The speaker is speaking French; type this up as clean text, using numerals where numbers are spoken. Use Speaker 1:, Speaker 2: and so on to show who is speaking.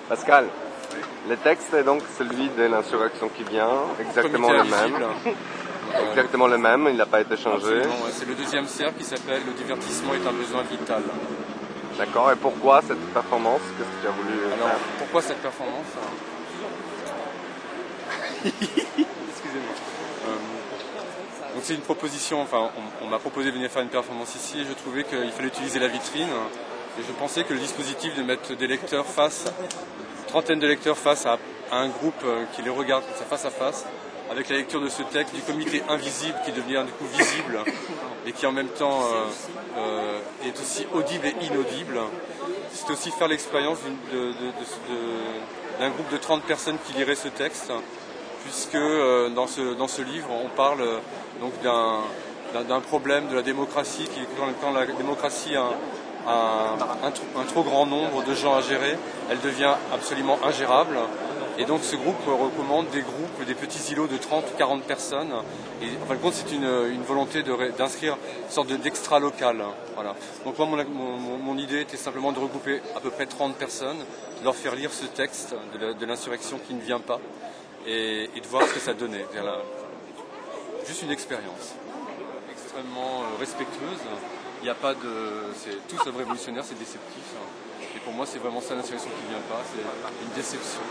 Speaker 1: Pascal, le texte est donc celui de l'insurrection qui vient, exactement le même. Exactement le même, il n'a pas été changé.
Speaker 2: C'est le deuxième cercle qui s'appelle « Le divertissement est un besoin vital ».
Speaker 1: D'accord, et pourquoi cette performance? Qu'est-ce que tu as voulu faire?
Speaker 2: Pourquoi cette performance? Excusez-moi. Donc c'est une proposition, enfin on m'a proposé de venir faire une performance ici et je trouvais qu'il fallait utiliser la vitrine. Et je pensais que le dispositif de mettre des lecteurs une trentaine de lecteurs face à un groupe qui les regarde face à face, avec la lecture de ce texte du comité invisible qui devient du coup visible et qui en même temps est aussi audible et inaudible. C'est aussi faire l'expérience d'un groupe de 30 personnes qui liraient ce texte, puisque dans ce livre on parle donc d'un problème de la démocratie, qui quand la démocratie a un trop grand nombre de gens à gérer, elle devient absolument ingérable. Et donc ce groupe recommande des petits îlots de 30 ou 40 personnes. Et en fin de compte, c'est une volonté d'inscrire une sorte d'extra local. Voilà. Donc moi, mon idée était simplement de regrouper à peu près 30 personnes, de leur faire lire ce texte de l'insurrection qui ne vient pas, et de voir ce que ça donnait. Juste une expérience extrêmement respectueuse. Il n'y a pas tout ça révolutionnaire, c'est déceptif. Et pour moi, c'est vraiment ça l'insurrection qui ne vient pas, c'est une déception.